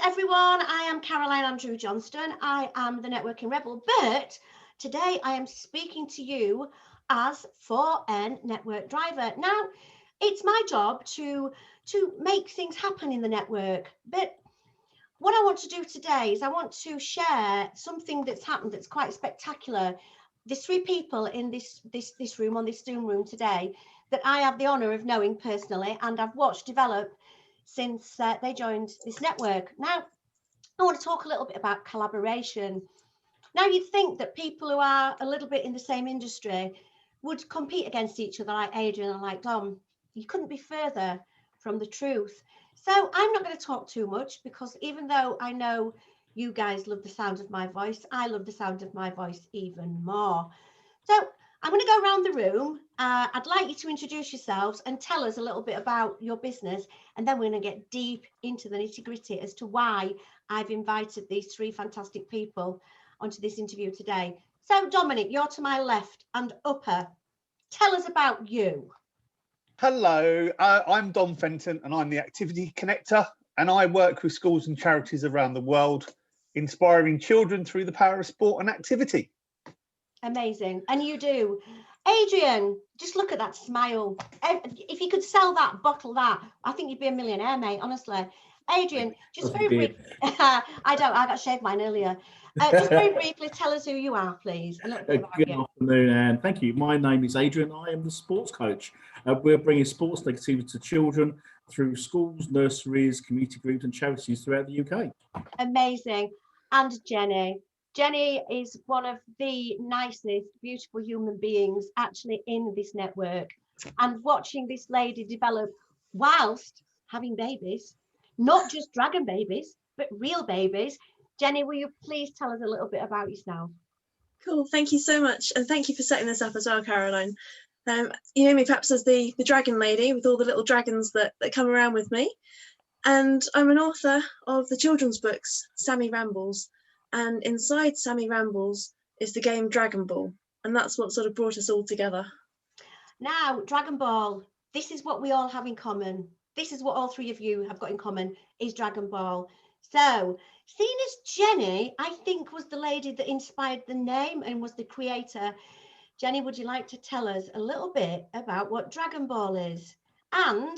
everyone, I am Caroline Andrew-johnstone. I am the Networking Rebel, but today I am speaking to you as 4N Network Driver. Now, it's my job to make things happen in the network, but what I want to do today is I want to share something that's happened that's quite spectacular. There's 3 people in this room, on this Zoom room today, that I have the honour of knowing personally, and I've watched develop since they joined this network. Now, I want to talk a little bit about collaboration. Now, you'd think that people who are a little bit in the same industry would compete against each other, like Adrian and like Dom. You couldn't be further from the truth. So I'm not going to talk too much, because even though I know you guys love the sound of my voice, I love the sound of my voice even more. So I'm going to go around the room. I'd like you to introduce yourselves and tell us a little bit about your business, and then we're going to get deep into the nitty-gritty as to why I've invited these 3 fantastic people onto this interview today. So Dominic, you're to my left and upper. Tell us about you. Hello, I'm Dom Fenton and I'm the Activity Connector, and I work with schools and charities around the world, inspiring children through the power of sport and activity. Amazing. And you do. Adrian, just look at that smile. If you could sell that, bottle that, I think you'd be a millionaire, mate, honestly. Adrian, just very briefly, I got shaved mine earlier. Just very briefly, tell us who you are, please. A little bit about Good you. afternoon, and thank you. My name is Adrian. I am the sports coach. We're bringing sports negativity to children through schools, nurseries, community groups and charities throughout the UK. Amazing. And Jenny. Jenny is one of the nicest, beautiful human beings actually in this network. And watching this lady develop whilst having babies, not just dragon babies, but real babies. Jenny, will you please tell us a little bit about yourself? Cool, thank you so much. And thank you for setting this up as well, Caroline. You know me perhaps as the dragon lady with all the little dragons that come around with me. And I'm an author of the children's books, Sammy Rambles. And inside Sammy Rambles is the game Dragonball. And that's what sort of brought us all together. Now, Dragonball, this is what we all have in common. This is what all 3 of you have got in common, is Dragonball. So, seeing as Jenny, I think, was the lady that inspired the name and was the creator, Jenny, would you like to tell us a little bit about what Dragonball is? And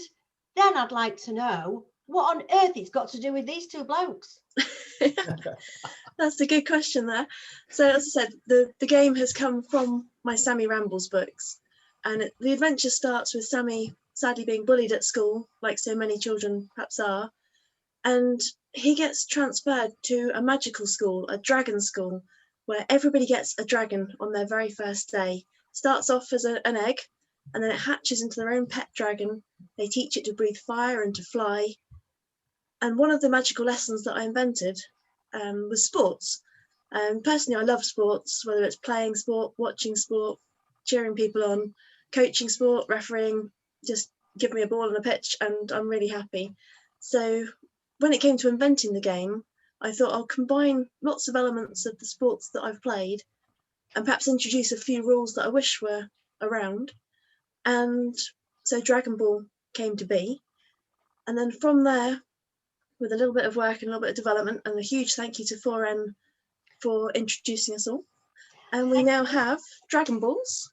then I'd like to know what on earth it's got to do with these 2 blokes. That's a good question there. So as I said, the game has come from my Sammy Rambles books. And the adventure starts with Sammy sadly being bullied at school, like so many children perhaps are. And he gets transferred to a magical school, a dragon school, where everybody gets a dragon on their very first day. Starts off as an egg, and then it hatches into their own pet dragon. They teach it to breathe fire and to fly. And one of the magical lessons that I invented was sports. Personally, I love sports, whether it's playing sport, watching sport, cheering people on, coaching sport, refereeing, just give me a ball and a pitch and I'm really happy. So when it came to inventing the game, I thought I'll combine lots of elements of the sports that I've played and perhaps introduce a few rules that I wish were around. And so Dragon Ball came to be. And then from there, with a little bit of work and a little bit of development, and a huge thank you to 4N for introducing us all. And we now have Dragon Balls.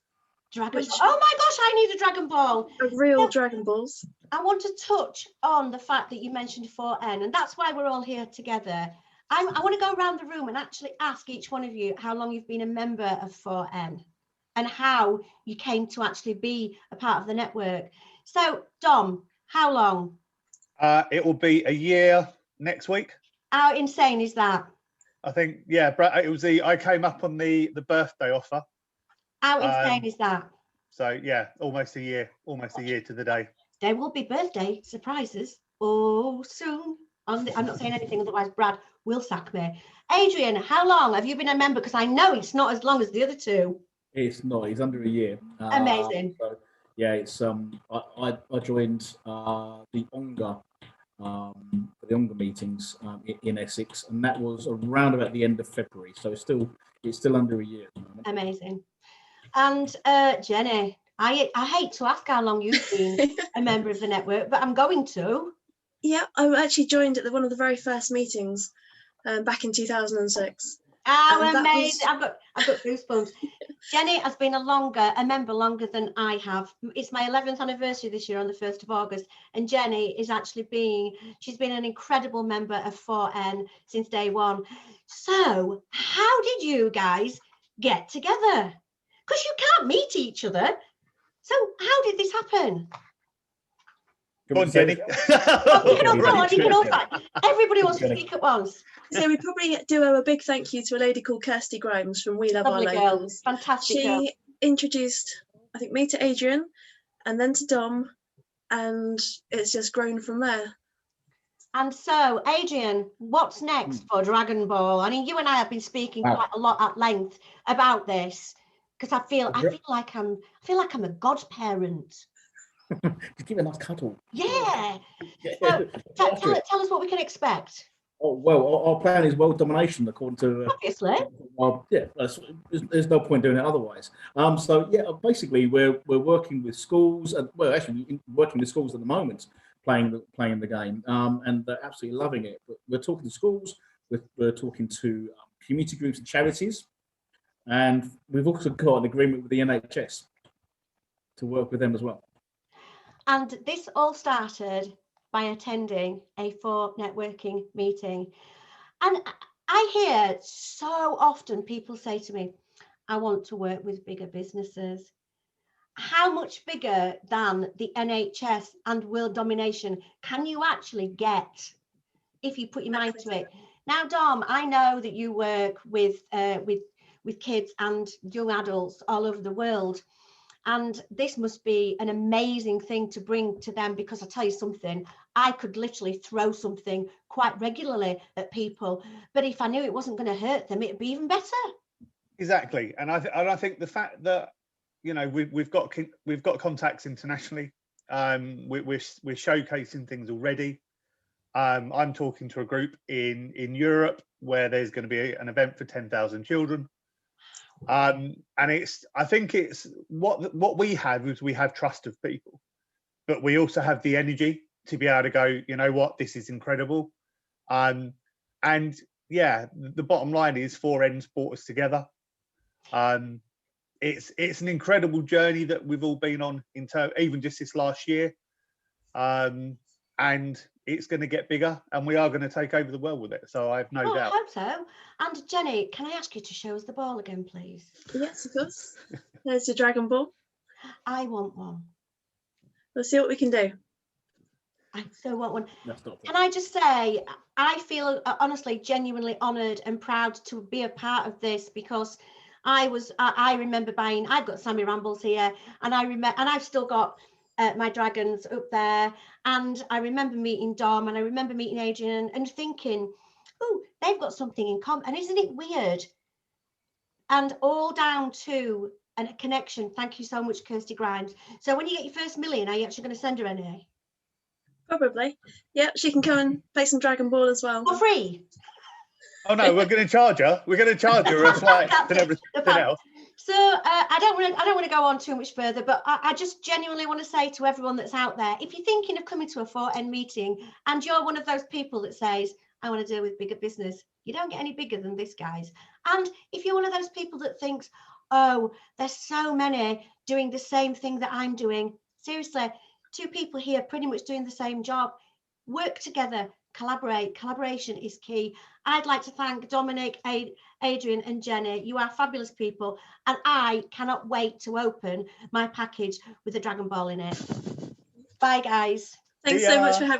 Oh my gosh, I need a Dragon Ball. Real Dragon Balls. I want to touch on the fact that you mentioned 4N, and that's why we're all here together. I want to go around the room and actually ask each one of you how long you've been a member of 4N and how you came to actually be a part of the network. So, Dom, how long? It will be a year next week. How insane is that? I think, yeah, it was I came up on the birthday offer. How insane is that? So yeah, almost a year to the day. There will be birthday surprises soon. I'm not saying anything, otherwise Brad will sack me. Adrian, how long have you been a member? Because I know it's not as long as the other 2. It's not. It's under a year. Amazing. So, yeah, it's I joined the ONGA the ONGA meetings in Essex, and that was around about the end of February. So it's still under a year. Amazing. And Jenny, I hate to ask how long you've been a member of the network, but I'm going to. Yeah, I actually joined at one of the very first meetings back in 2006. Oh, And that amazing. was- I've got goosebumps. Jenny has been a member longer than I have. It's my 11th anniversary this year on the 1st of August. And Jenny is actually she's been an incredible member of 4N since day one. So how did you guys get together? Because you can't meet each other. So how did this happen? Go on, Jenny. You can all go on, you can all fight. Everybody wants to speak at once. So we probably do owe a big thank you to a lady called Kirsty Grimes from We Love Lovely Our girl, Locals. fantastic girl. She introduced, I think, me to Adrian and then to Dom, and it's just grown from there. And so, Adrian, what's next for Dragon Ball? I mean, you and I have been speaking quite a lot at length about this because I feel like I'm a godparent. Just give it a nice cuddle. Yeah. So, tell us what we can expect. Oh, well, our plan is world domination, according to. Obviously. Yeah, there's no point doing it otherwise. So yeah, basically we're working with schools, and well, actually working with schools at the moment, playing the game, and they're absolutely loving it. But we're talking to schools, we're talking to community groups and charities, and we've also got an agreement with the NHS to work with them as well. And this all started by attending a 4 networking meeting. And I hear so often people say to me, I want to work with bigger businesses. How much bigger than the NHS and world domination can you actually get if you put your mind to it? Now, Dom, I know that you work with kids and young adults all over the world. And this must be an amazing thing to bring to them, because I tell you something, I could literally throw something quite regularly at people. But if I knew it wasn't going to hurt them, it'd be even better. Exactly. And I think the fact that, you know, we've got contacts internationally. We're showcasing things already. I'm talking to a group in Europe where there's going to be an event for 10,000 children. And I think it's what we have is we have trust of people, but we also have the energy to be able to go, you know what, this is incredible. And yeah, the bottom line is 4N's brought us together. It's an incredible journey that we've all been on even just this last year. And it's going to get bigger, and we are going to take over the world with it. So I have no doubt. I hope so. And Jenny, can I ask you to show us the ball again, please? Yes, of course. There's your Dragon Ball. I want one. We'll see what we can do. I so want one. Can I just say, I feel honestly, genuinely honoured and proud to be a part of this, because I remember buying. I've got Sammy Rambles here, and I've still got my dragons up there, and I remember meeting Dom, and I remember meeting Adrian, and thinking, oh, they've got something in common, and isn't it weird? And all down to a connection. Thank you so much, Kirsty Grimes. So when you get your first million, are you actually going to send her any? Probably. Yeah, she can come and play some Dragon Ball as well. For free? Oh no, we're going to charge her. We're going to charge her a flight and everything else. So I don't want to go on too much further, but I just genuinely want to say to everyone that's out there, if you're thinking of coming to a 4N meeting and you're one of those people that says, I want to deal with bigger business, you don't get any bigger than this, guys. And if you're one of those people that thinks, oh, there's so many doing the same thing that I'm doing, seriously, 2 people here pretty much doing the same job. Work together, collaborate. Collaboration is key. I'd like to thank Dominic, Adrian and Jenny. You are fabulous people, and I cannot wait to open my package with a Dragon Ball in it. Bye, guys. Thanks so much for having me.